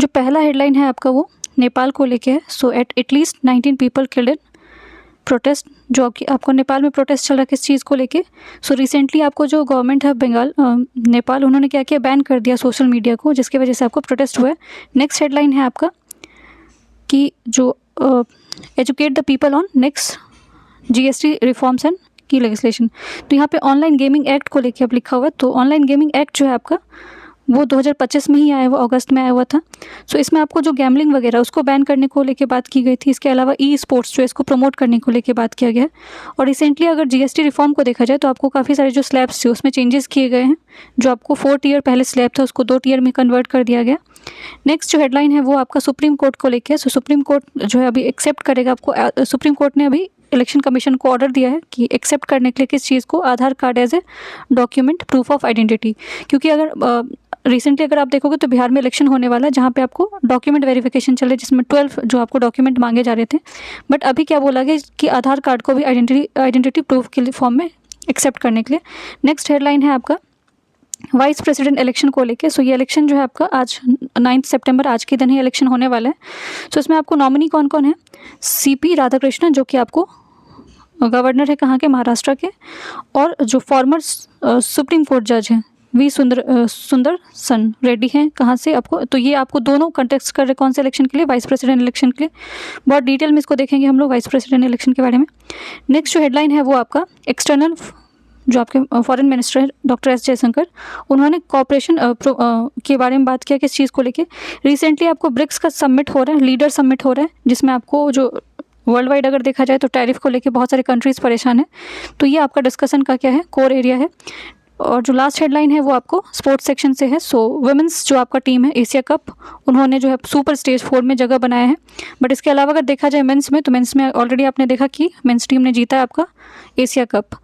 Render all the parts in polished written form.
जो पहला हेडलाइन है आपका वो नेपाल को लेके है। So at least 19 people killed in protest, जो आपको नेपाल में प्रोटेस्ट चल रहा है किस चीज़ को लेके। सो रिसेंटली आपको जो गवर्नमेंट है बंगाल नेपाल, उन्होंने क्या किया, बैन कर दिया सोशल मीडिया को, जिसकी वजह से आपको प्रोटेस्ट हुआ है। नेक्स्ट हेडलाइन है आपका कि जो educate the people on next GST reforms and की लेजिस्लेशन। तो यहाँ पे ऑनलाइन गेमिंग एक्ट को लेके अब लिखा हुआ है। तो ऑनलाइन गेमिंग एक्ट जो है आपका वो 2025 में ही आया हुआ, अगस्त में आया हुआ था। सो इसमें आपको जो गैमलिंग वगैरह उसको बैन करने को लेके बात की गई थी। इसके अलावा स्पोर्ट्स जो है इसको प्रमोट करने को लेके बात किया गया है। और रिसेंटली अगर GST रिफॉर्म को देखा जाए तो आपको काफ़ी सारे जो स्लैब्स थे उसमें चेंजेस किए गए हैं। जो आपको 4 टियर पहले स्लैब था उसको 2 टियर में कन्वर्ट कर दिया गया। नेक्स्ट जो हेडलाइन है वो आपका सुप्रीम कोर्ट को लेके है। सो सुप्रीम कोर्ट जो है अभी एक्सेप्ट करेगा आपको, सुप्रीम कोर्ट ने अभी इलेक्शन कमीशन को ऑर्डर दिया है कि एक्सेप्ट करने के लिए किस चीज़ को, Aadhaar card as a document, proof of identity. क्योंकि अगर रिसेंटली अगर आप देखोगे तो बिहार में इलेक्शन होने वाला है जहाँ पे आपको डॉक्यूमेंट वेरिफिकेशन चले, जिसमें 12 जो आपको डॉक्यूमेंट मांगे जा रहे थे। बट अभी क्या बोला गया कि आधार कार्ड को भी आइडेंटिटी प्रूफ के फॉर्म में एक्सेप्ट करने के लिए। नेक्स्ट हेडलाइन है आपका वाइस प्रेसिडेंट इलेक्शन को लेके। सो ये इलेक्शन जो है आपका आज 9 सितंबर, आज के दिन ही इलेक्शन होने वाला है। सो इसमें आपको नॉमिनी कौन कौन है, CP राधाकृष्णन जो कि आपको गवर्नर है कहाँ के, महाराष्ट्र के, और जो फॉर्मर सुप्रीम कोर्ट जज हैं V सुंदरसन रेड्डी हैं कहाँ से आपको। तो ये आपको दोनों कंटेस्ट कर रहे कौन से इलेक्शन के लिए, वाइस प्रेसिडेंट इलेक्शन के लिए। बहुत डिटेल में इसको देखेंगे हम लोग वाइस प्रेसिडेंट इलेक्शन के बारे में। नेक्स्ट जो हेडलाइन है वो आपका एक्सटर्नल, जो आपके फॉरेन मिनिस्टर है डॉक्टर S जयशंकर, उन्होंने कॉपरेशन के बारे में बात किया किस चीज़ को लेके। रिसेंटली आपको ब्रिक्स का समिट हो रहा है, लीडर समिट हो रहा है, जिसमें आपको जो वर्ल्ड वाइड अगर देखा जाए तो टैरिफ को लेके बहुत सारे कंट्रीज़ परेशान है। तो ये आपका डिस्कशन का क्या है, कोर एरिया है। और जो लास्ट हेडलाइन है वो आपको स्पोर्ट्स सेक्शन से है। सो वुमेंस जो आपका टीम है एशिया कप, उन्होंने जो है सुपर स्टेज 4 में जगह बनाया है। बट इसके अलावा अगर देखा जाए मेंस में, तो मेंस में ऑलरेडी आपने देखा कि मेंस टीम ने जीता है आपका एशिया कप।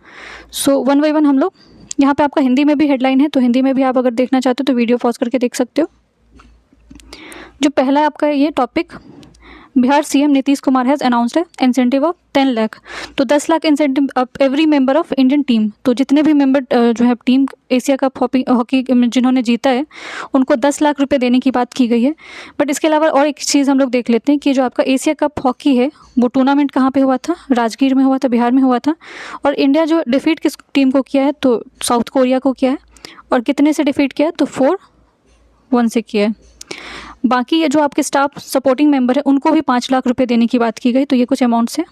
सो 1 बाय 1 हम लोग यहाँ पे, आपका हिंदी में भी हेडलाइन है, तो हिंदी में भी आप अगर देखना चाहते हो तो वीडियो पॉज करके देख सकते हो। जो पहला आपका ये topic, Bihar CM Nitish Kumar has announced है इंसेंटिव ऑफ 10 लाख। तो 10 lakh incentive of every member of Indian team. तो जितने भी मेंबर जो है टीम एशिया कप हॉकी जिन्होंने जीता है उनको 10 लाख रुपए देने की बात की गई है। बट इसके अलावा और एक चीज़ हम लोग देख लेते हैं कि जो आपका एशिया कप हॉकी है वो टूर्नामेंट कहाँ पे हुआ था, राजगीर में हुआ था, बिहार में हुआ था। और इंडिया जो डिफीट किस टीम को किया है, तो साउथ कोरिया को किया है। और कितने से डिफीट किया है, तो 4-1 से किया है। बाकी ये जो आपके स्टाफ सपोर्टिंग मेंबर है उनको भी 5 लाख रुपए देने की बात की गई। तो ये कुछ अमाउंट्स है।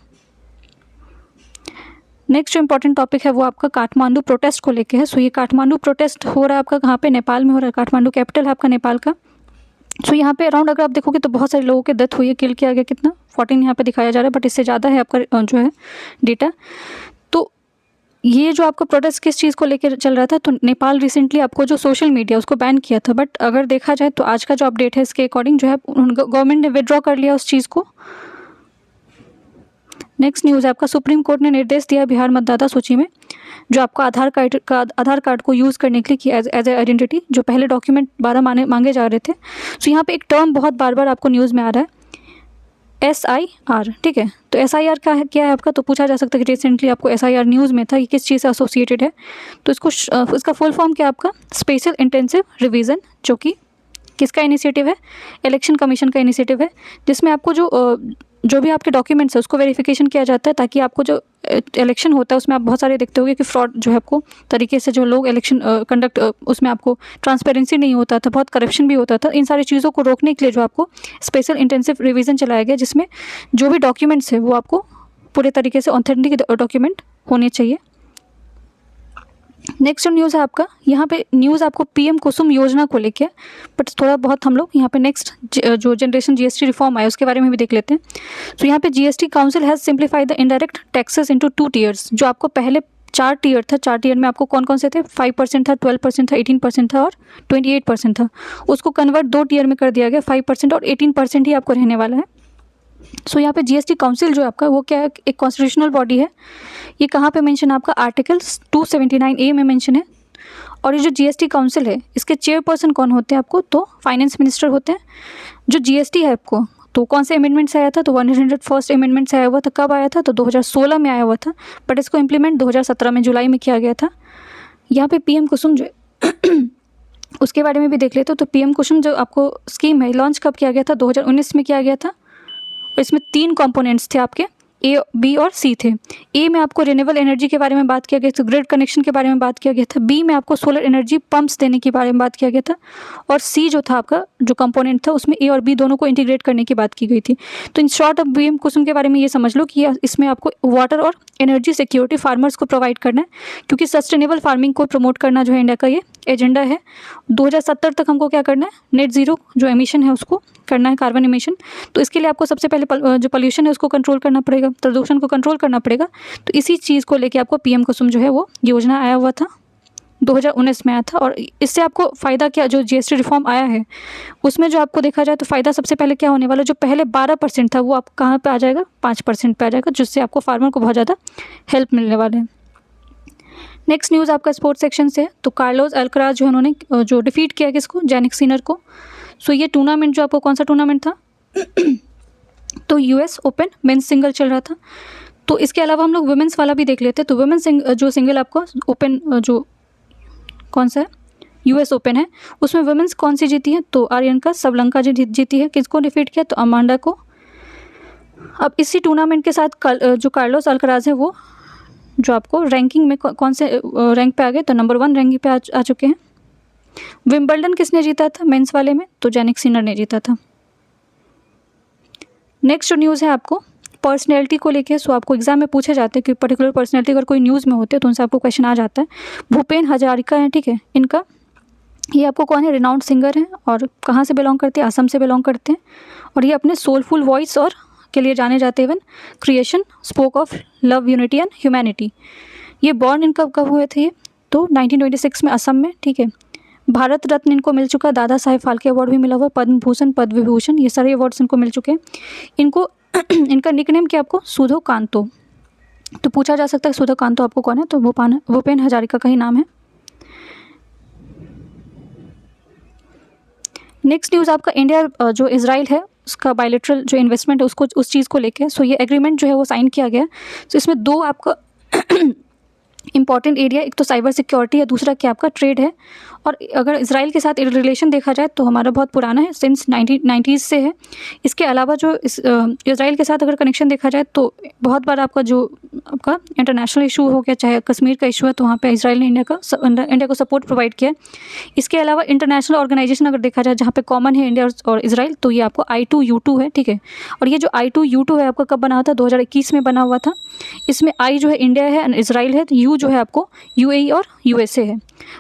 नेक्स्ट जो इंपॉर्टेंट टॉपिक है वो आपका काठमांडू प्रोटेस्ट को लेके है। सो ये काठमांडू प्रोटेस्ट हो रहा है आपका कहाँ पे, नेपाल में हो रहा है। काठमांडू कैपिटल है आपका नेपाल का। सो यहाँ पे अराउंड अगर आप देखोगे तो बहुत सारे लोगों की डेथ हुई है, किल किया गया कितना, 14 यहाँ पे दिखाया जा रहा है, बट इससे ज़्यादा है आपका जो है डेटा। तो ये जो आपका प्रोटेस्ट किस चीज़ को लेकर चल रहा था, तो नेपाल रिसेंटली आपको जो सोशल मीडिया उसको बैन किया था। बट अगर देखा जाए तो आज का जो अपडेट है इसके अकॉर्डिंग जो है गवर्नमेंट ने विड्रॉ कर लिया उस चीज़ को। नेक्स्ट न्यूज़ है आपका, सुप्रीम कोर्ट ने निर्देश दिया बिहार मतदाता सूची में जो आपको आधार कार्ड को यूज़ करने के लिए कि एज ए आइडेंटिटी, जो पहले डॉक्यूमेंट 12 मांगे जा रहे थे। सो यहाँ पे एक टर्म बहुत बार बार आपको न्यूज़ में आ रहा है, SIR, ठीक है। तो SIR क्या है आपका, तो पूछा जा सकता है कि रिसेंटली आपको SIR न्यूज़ में था, ये किस चीज़ से एसोसिएटेड है। तो इसका फुल फॉर्म क्या आपका, स्पेशल इंटेंसिव रिवीजन, जो कि किसका इनिशिएटिव है, इलेक्शन कमीशन का इनिशिएटिव है, जिसमें आपको जो भी आपके डॉक्यूमेंट्स है उसको वेरिफिकेशन किया जाता है, ताकि आपको जो इलेक्शन होता है उसमें आप बहुत सारे देखते होंगे कि फ्रॉड जो है आपको तरीके से जो लोग इलेक्शन कंडक्ट, उसमें आपको ट्रांसपेरेंसी नहीं होता था, बहुत करप्शन भी होता था। इन सारी चीज़ों को रोकने के लिए जो आपको स्पेशल इंटेंसिव रिवीजन चलाया गया, जिसमें जो भी डॉक्यूमेंट्स है वो आपको पूरे तरीके से ऑथेंटिक डॉक्यूमेंट होने चाहिए। नेक्स्ट न्यूज़ है आपका, यहाँ पे न्यूज़ आपको PM कुसुम योजना को लेके, बट थोड़ा बहुत हम लोग यहाँ पे नेक्स्ट जो जनरेशन GST रिफॉर्म आया उसके बारे में भी देख लेते हैं। तो यहाँ पे GST council has simplified the indirect taxes into 2 tiers. जो आपको पहले 4 टियर था, 4 टियर में आपको कौन कौन से थे, 5% था, 12% था, 18% था और 28% था। उसको कन्वर्ट 2 टियर में कर दिया गया, 5% और 18% ही आपको रहने वाला है। सो यहाँ पे GST काउंसिल जो आपका वो क्या है, एक कॉन्स्टिट्यूशनल बॉडी है। ये कहाँ पे मेंशन है आपका, आर्टिकल 279A में मेंशन है। और ये जो GST काउंसिल है इसके चेयरपर्सन कौन होते हैं आपको, तो फाइनेंस मिनिस्टर होते हैं। जो GST है आपको, तो कौन से अमेंडमेंट से आया था, तो 101st अमेंडमेंट से आया हुआ था। कब आया था, तो 2016 में आया हुआ था, बट इसको इम्प्लीमेंट 2017 में जुलाई में किया गया था। यहाँ पे PM कुसुम जो उसके बारे में भी देख लेते हो। तो पीएम कुसुम जो आपको स्कीम है लॉन्च कब किया गया था, 2019 में किया गया था। इसमें 3 कंपोनेंट्स थे आपके, ए, बी और सी थे। ए में आपको रिन्यूएबल एनर्जी के बारे में बात किया गया था, ग्रिड कनेक्शन के बारे में बात किया गया था। बी में आपको सोलर एनर्जी पंप्स देने के बारे में बात किया गया था। और सी जो था आपका जो कंपोनेंट था उसमें ए और बी दोनों को इंटीग्रेट करने की बात की गई थी। तो इन शॉर्ट अब पीएम कुसुम के बारे में ये समझ लो कि इसमें आपको वाटर और एनर्जी सिक्योरिटी फार्मर्स को प्रोवाइड करना है, क्योंकि सस्टेनेबल फार्मिंग को प्रमोट करना जो है इंडिया का ये एजेंडा है। 2070 तक हमको क्या करना है, नेट ज़ीरो जो एमिशन है उसको करना है, कार्बन एमिशन। तो इसके लिए आपको सबसे पहले जो पोल्यूशन है उसको कंट्रोल करना पड़ेगा, प्रदूषण को कंट्रोल करना पड़ेगा। तो इसी चीज़ को लेके आपको पीएम कुसुम जो है वो योजना आया हुआ था, 2019 में आया था। और इससे आपको फ़ायदा क्या, जो जीएसटी रिफॉर्म आया है उसमें जो आपको देखा जाए तो फ़ायदा सबसे पहले क्या होने वाला, जो पहले 12% था वो आप कहाँ पे आ जाएगा, 5% पे आ जाएगा, जिससे आपको फार्मर को बहुत ज़्यादा हेल्प मिलने वाले हैं। नेक्स्ट न्यूज़ आपका स्पोर्ट्स सेक्शन से है। तो कार्लोस अल्कराज जो उन्होंने जो डिफीट किया किसको, जैनिक सिनर को। सो ये टूर्नामेंट जो आपको कौन सा टूर्नामेंट था तो यूएस ओपन मेंस सिंगल चल रहा था। तो इसके अलावा हम लोग वुमेंस वाला भी देख लेते हैं। तो वुमेंस जो सिंगल आपको ओपन जो कौन सा है, यूएस ओपन है, उसमें वुमेंस कौन सी जीती है, तो आर्यनका सबलंका जी जीती है। किसको डिफीट किया, तो अमांडा को। अब इसी टूर्नामेंट के साथ जो कार्लोस अल्कराज है वो जो आपको रैंकिंग में कौन से रैंक पे आ गए, तो नंबर 1 रैंकिंग पे आ चुके हैं। विंबलडन किसने जीता था मेंस वाले में, तो जैनिक सिनर ने जीता था। नेक्स्ट जो न्यूज़ है आपको पर्सनैलिटी को लेके, सो आपको एग्जाम में पूछे जाते हैं कि पर्टिकुलर पर्सनैलिटी अगर कोई न्यूज़ में होते हैं तो उनसे आपको क्वेश्चन आ जाता है। भूपेन हजारिका है, ठीक है, इनका ये आपको कौन है, रिनाउंड सिंगर है और कहाँ से बिलोंग करते हैं, असम से बिलोंग करते हैं। और ये अपने सोलफुल वॉइस और के लिए जाने जाते हैं। Even creation spoke of love, unity and humanity. ये बॉर्न इनका कब हुए थे, ये तो 1926 में असम में, ठीक है। भारत रत्न इनको मिल चुका, दादा साहेब फाल्के अवार्ड भी मिला हुआ, पद्म भूषण, पद्म विभूषण, ये सारे अवार्ड्स इनको मिल चुके हैं। इनको इनका निकनेम क्या आपको, सुधो कांतो। तो पूछा जा सकता है सुधो कांतो आपको कौन है, तो भूपेन हजारिका का ही नाम है। नेक्स्ट न्यूज़ आपका इंडिया जो इजराइल है उसका बायलैटरल जो इन्वेस्टमेंट है उसको उस चीज़ को लेके, सो ये एग्रीमेंट जो है वो साइन किया गया। तो इसमें 2 आपका इंपॉर्टेंट एरिया, एक तो साइबर सिक्योरिटी है, दूसरा क्या आपका ट्रेड है। और अगर इजराइल के साथ रिलेशन देखा जाए तो हमारा बहुत पुराना है, सिंस 1990s से है। इसके अलावा जो इजराइल के साथ अगर कनेक्शन देखा जाए तो बहुत बार आपका जो आपका इंटरनेशनल इशू हो गया, चाहे कश्मीर का इशू है, तो वहाँ पे इजराइल ने इंडिया को सपोर्ट प्रोवाइड किया है। इसके अलावा इंटरनेशनल ऑर्गेनाइजेशन अगर देखा जाए जहाँ पे कॉमन है इंडिया और इजराइल, तो ये आपको I2U2 है, ठीक है। और ये जो I2U2 है आपका कब बना था, 2021 में बना हुआ था। इसमें I जो है इंडिया है एंड इजराइल है, तो U जो है आपको UAE और USA है।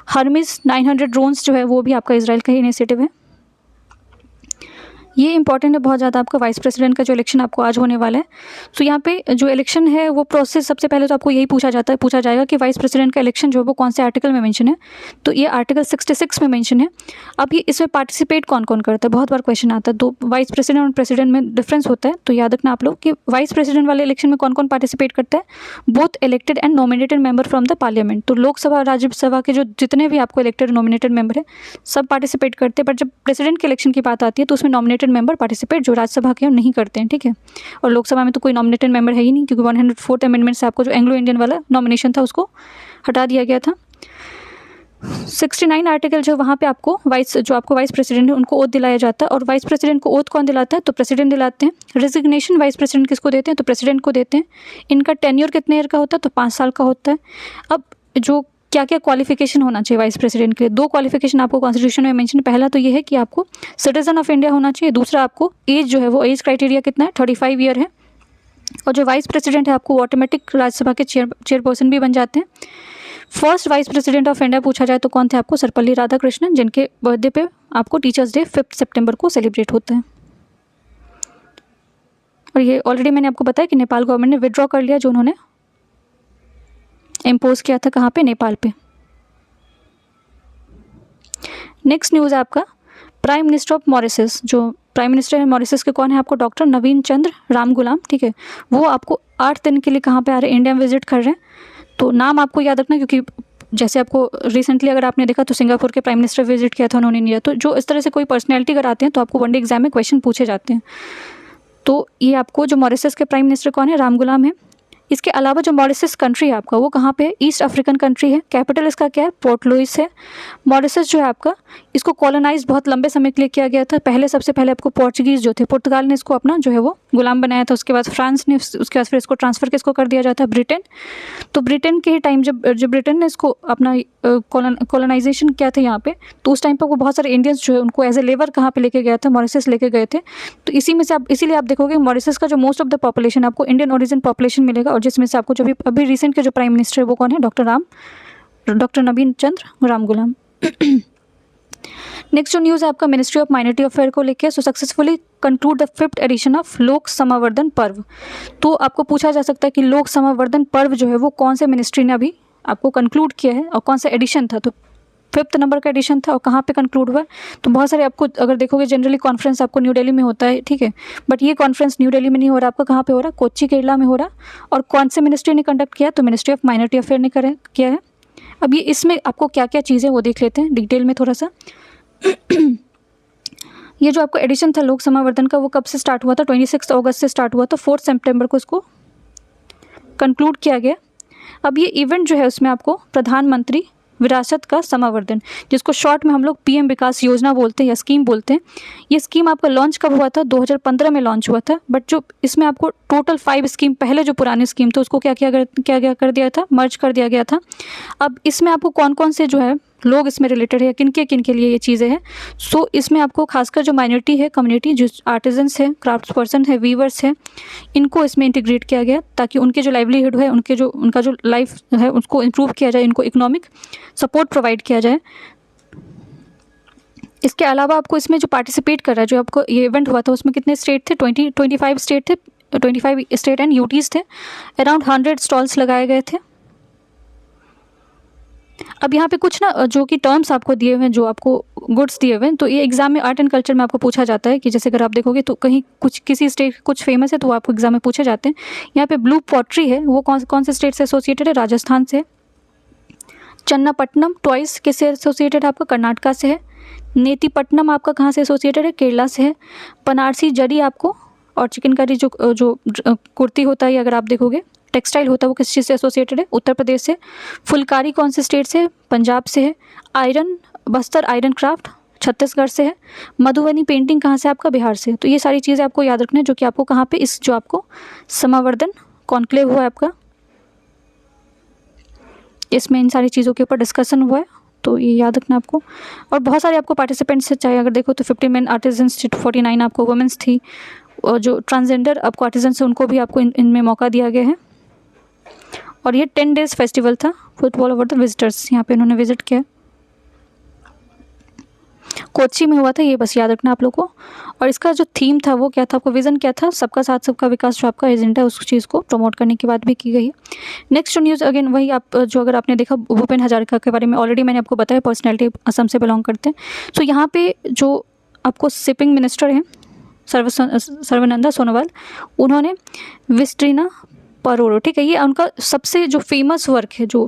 हर्मिस 900 ड्रोन्स जो है वो भी आपका इजराइल का ही इनिशिएटिव है। ये इंपॉर्टेंट है बहुत ज़्यादा, आपका वाइस प्रेसिडेंट का जो इलेक्शन आपको आज होने वाला है। सो यहाँ पे जो इलेक्शन है वो प्रोसेस, सबसे पहले तो आपको यही पूछा जाएगा कि वाइस प्रेसिडेंट का इलेक्शन जो है वो कौन से आर्टिकल में मेंशन है, तो ये आर्टिकल 66 में मेंशन है। अब ये इसमें पार्टिसिपेट कौन कौन करता है, बहुत बार क्वेश्चन आता है। 2 वाइस प्रेसिडेंट और प्रेसिडेंट में डिफरेंस होता है, तो याद रखना आप लोग कि वाइस प्रेसिडेंट वाले इलेक्शन में कौन कौन पार्टिसिपेट करता है, both elected and nominated member from the parliament. तो लोकसभा राज्यसभा के जो जितने भी आपको इलेक्टेड नॉमिनेटेड मेंबर है सब पार्टिसिपेट करते हैं। बट जब प्रेसिडेंट के इलेक्शन की बात आती है तो उसमें नॉमिनेटेड मेंबर पार्टिसिपेट जो राज्यसभा के नहीं करते हैं, ठीक है। और लोकसभा में तो कोई नॉमिनेटेड मेंबर है ही नहीं, क्योंकि 104th अमेंडमेंट से आपको जो एंग्लो इंडियन वाला नॉमिनेशन था उसको हटा दिया गया था। 69 आर्टिकल जो वहाँ पे आपको वाइस प्रेसिडेंट है उनको ओथ दिलाया जाता है। और वाइस प्रेसिडेंट को ओथ कौन दिलाता है, तो प्रेसिडेंट दिलाते हैं। रेजिग्नेशन वाइस प्रेसिडेंट किसको देते हैं, तो प्रेसिडेंट को देते हैं। इनका टेन्योर कितने ईयर का होता है, तो 5 साल का होता है। अब जो क्या क्या क्वालिफिकेशन होना चाहिए वाइस प्रेसिडेंट के लिए, 2 क्वालिफिकेशन आपको कॉन्स्टिट्यूशन में मेंशन। पहला तो ये है कि आपको सिटीजन ऑफ इंडिया होना चाहिए, दूसरा आपको एज जो है वो एज क्राइटेरिया कितना है, 35 ईयर है। और जो वाइस प्रेसिडेंट है आपको ऑटोमेटिक राज्यसभा के चेयरपर्सन भी बन जाते हैं। First vice president of India पूछा जाए तो कौन थे आपको, सर्वपल्ली राधाकृष्णन, जिनके बर्थडे पे आपको टीचर्स डे 5 सितंबर को सेलिब्रेट होता है। और ये ऑलरेडी मैंने आपको बताया कि नेपाल गवर्नमेंट ने विड्रॉ कर लिया, जो उन्होंने इम्पोज किया था कहाँ पे, नेपाल पे। नेक्स्ट न्यूज़ है आपका प्राइम मिनिस्टर ऑफ मॉरिशस। जो प्राइम मिनिस्टर है मॉरिशस के कौन है आपको, डॉक्टर नवीन चंद्र रामगुलाम, ठीक है। वो आपको 8 दिन के लिए कहाँ पे आ रहे हैं, इंडिया में विजिट कर रहे हैं। तो नाम आपको याद रखना, क्योंकि जैसे आपको रिसेंटली अगर आपने देखा तो सिंगापुर के प्राइम मिनिस्टर विजिट किया था उन्होंने इंडिया। तो जो इस तरह से कोई पर्सनैलिटी अगर आते हैं तो आपको वनडे एग्जाम में क्वेश्चन पूछे जाते हैं। तो ये आपको जो मॉरिशस के प्राइम मिनिस्टर कौन है, रामगुलाम है। इसके अलावा जो मॉरिशस कंट्री है आपका वो कहाँ पे है, ईस्ट अफ्रीकन कंट्री है। कैपिटल इसका क्या है, पोर्ट लुइस है। मॉरिशस जो है आपका, इसको कॉलोनाइज बहुत लंबे समय के लिए किया गया था। पहले सबसे पहले आपको पोर्चुगीज़ जो थे, पुर्तगाल ने इसको अपना जो है वो गुलाम बनाया था। उसके बाद फ्रांस ने, उसके बाद फिर इसको ट्रांसफ़र किसको कर दिया जाता है, ब्रिटेन। तो ब्रिटेन के टाइम जब ब्रिटेन ने इसको अपना कॉलोनाइजेशन किया था यहाँ पे, तो उस टाइम पर वो बहुत सारे इंडियंस जो है उनको एज ए लेबर कहाँ पे लेके गया था, मॉरिशस लेके गए थे। तो इसी में से आप, इसीलिए आप देखोगे मॉरिशस का जो मोस्ट ऑफ द पॉपुलेशन आपको इंडियन ओरिजिन पॉपुलेशन मिलेगा, और जिसमें से आपको जो भी अभी रिसेंट के जो प्राइम मिनिस्टर है वो कौन है, डॉक्टर नवीन चंद्र राम गुलाम। नेक्स्ट जो न्यूज़ है आपका मिनिस्ट्री ऑफ माइनॉरिटी अफेयर को लेकर, so successfully conclude the 5th edition of Lok Samavardhan पर्व। तो आपको पूछा जा सकता है कि लोक समावर्धन पर्व जो है वो कौन से मिनिस्ट्री ने अभी आपको कंक्लूड किया है और कौन सा एडिशन था। तो 5th नंबर का एडिशन था और कहाँ पे कंक्लूड हुआ है, तो बहुत सारे आपको अगर देखोगे जनरली कॉन्फ्रेंस आपको न्यू दिल्ली में होता है, ठीक है, बट ये कॉन्फ्रेंस न्यू दिल्ली में नहीं हो रहा, आपका कहाँ पे हो रहा है, कोच्चि केरला में हो रहा। और कौन से मिनिस्ट्री ने कंडक्ट किया, तो मिनिस्ट्री ऑफ माइनॉरिटी अफेयर ने किया है। अब ये इसमें आपको क्या क्या चीज़ें वो देख लेते हैं डिटेल में थोड़ा सा। ये जो आपको एडिशन था लोक समावर्धन का वो कब से स्टार्ट हुआ था, 26 अगस्त से स्टार्ट हुआ था, 4 सितंबर को इसको कंक्लूड किया गया। अब ये इवेंट जो है उसमें आपको प्रधानमंत्री विरासत का समावर्धन, जिसको शॉर्ट में हम लोग पीएम विकास योजना बोलते हैं या स्कीम बोलते हैं, ये स्कीम आपका लॉन्च कब हुआ था, 2015 में लॉन्च हुआ था। बट जो इसमें आपको टोटल 5 स्कीम, पहले जो पुरानी स्कीम थी उसको क्या कर दिया था, मर्ज कर दिया गया था। अब इसमें आपको कौन कौन से जो है लोग इसमें रिलेटेड है, किन के लिए ये चीज़ें हैं। सो इसमें आपको खासकर जो माइनॉरिटी है कम्युनिटी, जो आर्टिजन्स है, क्राफ्ट्स पर्सन है, वीवर्स है, इनको इसमें इंटीग्रेट किया गया ताकि उनके जो लाइवलीहुड है, उनका जो लाइफ है उसको इम्प्रूव किया जाए, इनको इकोनॉमिक सपोर्ट प्रोवाइड किया जाए। इसके अलावा आपको इसमें जो पार्टिसिपेट कर रहा है, जो आपको ये इवेंट हुआ था उसमें कितने स्टेट थे, 25 स्टेट थे, 25 स्टेट एंड यूटीज़ थे। अराउंड 100 स्टॉल्स लगाए गए थे। अब यहाँ पे कुछ ना जो कि टर्म्स आपको दिए हुए हैं, जो आपको गुड्स दिए हुए हैं, तो ये एग्जाम में आर्ट एंड कल्चर में आपको पूछा जाता है कि जैसे अगर आप देखोगे तो कहीं कुछ किसी स्टेट कुछ फेमस है तो वो आपको एग्जाम में पूछे जाते हैं। यहाँ पे ब्लू पॉटरी है वो कौन से स्टेट से एसोसिएटेड है, राजस्थान से। चन्नापट्टनम टॉयस किससे एसोसिएटेड है, आपका कर्नाटका से है। नेतिपट्टनम आपका कहाँ से एसोसिएटेड है, केरला से है। बनारसी जरी आपको, और चिकनकारी जो कुर्ती होता है, अगर आप देखोगे टेक्सटाइल होता है, वो किस चीज़ से एसोसिएटेड है, उत्तर प्रदेश से। फुलकारी कौन से स्टेट से, पंजाब से है। Iron, Bastar iron craft Chhattisgarh से है। मधुबनी पेंटिंग कहाँ से, आपका बिहार से। तो ये सारी चीज़ें आपको याद रखना है, जो कि आपको कहाँ पे इस जो आपको समावर्धन कॉन्क्लेव हुआ है आपका, इसमें इन सारी चीज़ों के ऊपर डिस्कशन हुआ है, तो ये याद रखना आपको। और बहुत सारे आपको पार्टिसिपेंट्स से, चाहे अगर देखो तो 50 मेन आर्टिजन्स, 49 आपको वुमेंस थी, और जो ट्रांसजेंडर आपको आर्टिजन्स हैं उनको भी आपको इनमें मौका दिया गया है। और ये 10 डेज फेस्टिवल था, फुटबॉल ओवर द विजिटर्स, यहाँ पे इन्होंने विजिट किया, कोच्चि में हुआ था, ये बस याद रखना आप लोगों को। और इसका जो थीम था वो क्या था, आपको विज़न क्या था, सबका साथ सबका विकास, जो आपका एजेंडा है उस चीज़ को प्रमोट करने की बात भी की गई है। नेक्स्ट न्यूज़ अगेन वही आप जो अगर आपने देखा भूपेन हजारिका के बारे में ऑलरेडी मैंने आपको बताया, पर्सनैलिटी असम से बिलोंग करते हैं। सो यहाँ पे जो आपको शिपिंग मिनिस्टर हैं सर्बानंद सोनोवाल, उन्होंने विस्ट्रीना परोरो, ठीक है, ये उनका सबसे जो फेमस वर्क है, जो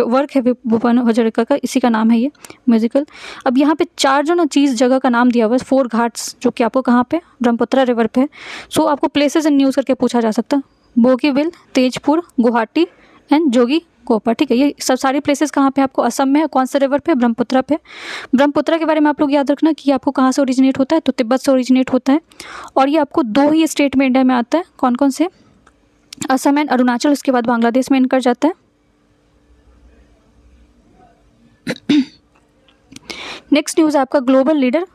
वर्क है भूपेन हजारिका का, इसी का नाम है ये म्यूजिकल। अब यहाँ पे 4 जो ना चीज़ जगह का नाम दिया हुआ है, 4 घाट्स, जो कि आपको कहाँ पे, ब्रह्मपुत्रा रिवर पे। सो आपको प्लेसेस इन न्यूज़ करके पूछा जा सकता है, बोगीबिल, तेजपुर, गुवाहाटी एंड जोगी कोपा, ठीक है। ये सब सारी प्लेसेस कहाँ पे आपको असम में है, कौन से रिवर पे, ब्रह्मपुत्रा पे। ब्रह्मपुत्रा के बारे में आप लोग याद रखना कि आपको कहाँ से ओरिजिनेट होता है, तो तिब्बत से ओरिजिनेट होता है। और ये आपको 2 ही स्टेट में इंडिया में आता है, कौन कौन से, असम एंड अरुणाचल, उसके बाद बांग्लादेश में इनकर जाता है। नेक्स्ट न्यूज़ आपका global leader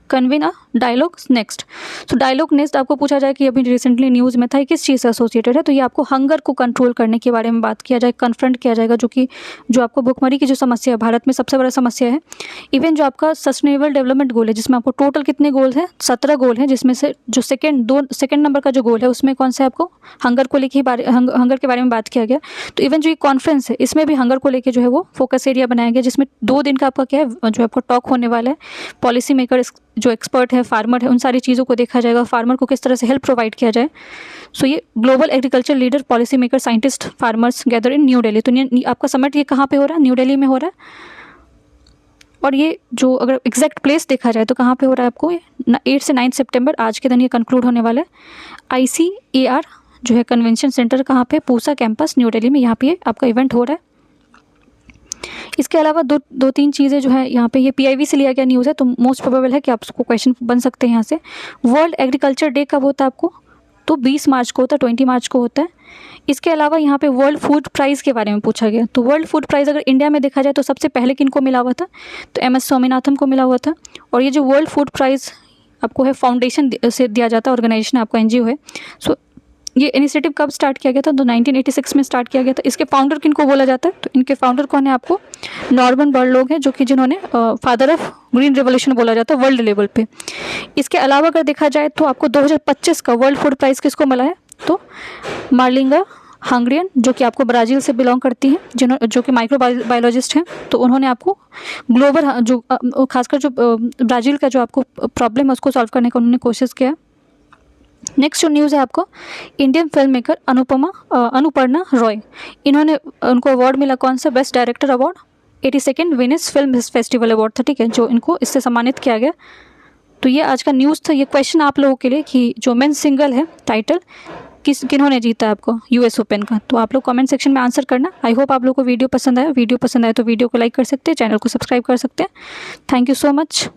convene a dialogue next. तो डायलॉग नेक्स्ट आपको पूछा जाए कि अभी रिसेंटली न्यूज़ में था, किस चीज़ से एसोसिएटेड है, तो ये आपको हंगर को कंट्रोल करने के बारे में बात किया जाए, कन्फ्रंट किया जाएगा, जो आपको भुखमरी की जो समस्या है भारत में सबसे बड़ा समस्या है। इवन जो आपका सस्टेनेबल डेवलपमेंट गोल है, जिसमें आपको टोटल कितने गोल हैं, 17 गोल हैं, जिसमें से जो सेकेंड नंबर का जो गोल है उसमें कौन सा है, आपको हंगर को लेके हंगर के बारे में बात किया गया। तो इवन जो ये कॉन्फ्रेंस है इसमें भी हंगर को लेके जो है वो फोकस एरिया बनाया गया, जिसमें 2 दिन का आपका क्या है, जो आपको टॉक होने वाला है। पॉलिसी मेकर, जो एक्सपर्ट है, फार्मर है, उन सारी चीज़ों को देखा जाएगा, फार्मर को किस तरह से हेल्प प्रोवाइड किया जाए। सो ये global agriculture leader, policy maker, scientist, farmers gather इन न्यू दिल्ली। तो आपका समिट ये कहाँ पे हो रहा है, न्यू दिल्ली में हो रहा है। और ये जो अगर एग्जैक्ट प्लेस देखा जाए तो कहाँ पे हो रहा है, आपको 8 से 9 सितंबर आज के दिन ये कंक्लूड होने वाला है। ICAR जो है कन्वेंशन सेंटर कहाँ पे, पूसा कैंपस न्यू दिल्ली में, यहाँ पे आपका इवेंट हो रहा है। इसके अलावा दो तीन चीज़ें जो है यहाँ पे, ये PIB से लिया गया न्यूज़ है, तो मोस्ट प्रोबेबल है कि आपको क्वेश्चन बन सकते हैं यहाँ से। वर्ल्ड एग्रीकल्चर डे कब होता है आपको, तो 20 मार्च को होता है, 20 मार्च को होता है। इसके अलावा यहाँ पे वर्ल्ड फूड प्राइज़ के बारे में पूछा गया। तो वर्ल्ड फूड प्राइज़ अगर इंडिया में देखा जाए तो सबसे पहले किनको मिला हुआ था, तो MS स्वामीनाथन को मिला हुआ था। और ये जो वर्ल्ड फूड प्राइज़ आपको है फाउंडेशन से दिया जाता है, ऑर्गेनाइजेशन आपका NGO है। सो ये इनिशिएटिव कब स्टार्ट किया गया था, तो 1986 में स्टार्ट किया गया था। इसके फाउंडर किनको बोला जाता है, तो इनके फाउंडर कौन है आपको, नॉर्मन बोरलॉग है, जो कि जिन्होंने फादर ऑफ ग्रीन रेवोल्यूशन बोला जाता है वर्ल्ड लेवल पे। इसके अलावा अगर देखा जाए तो आपको 2025 का वर्ल्ड फूड प्राइज़ किसको मिला है, तो मार्लिंगा हंगरियन, जो कि आपको ब्राज़ील से बिलोंग करती हैं, जो कि माइक्रोबायोलॉजिस्ट हैं। तो उन्होंने आपको ग्लोबल जो खासकर जो ब्राज़ील का जो आपको प्रॉब्लम है उसको सॉल्व करने का उन्होंने कोशिश किया। नेक्स्ट जो न्यूज़ है आपको, Indian film maker Anuparna Roy, इन्होंने उनको अवार्ड मिला कौन सा, best director award, 82nd Venice film festival award था, ठीक है, जो इनको इससे सम्मानित किया गया। तो ये आज का न्यूज़ था। ये क्वेश्चन आप लोगों के लिए कि जो मेंस सिंगल है टाइटल किन्होंने जीता आपको US ओपन का, तो आप लोग कमेंट सेक्शन में आंसर करना। आई होप आप लोगों को वीडियो पसंद आया। वीडियो पसंद आए तो वीडियो को लाइक कर सकते हैं, चैनल को सब्सक्राइब कर सकते हैं। Thank you so much.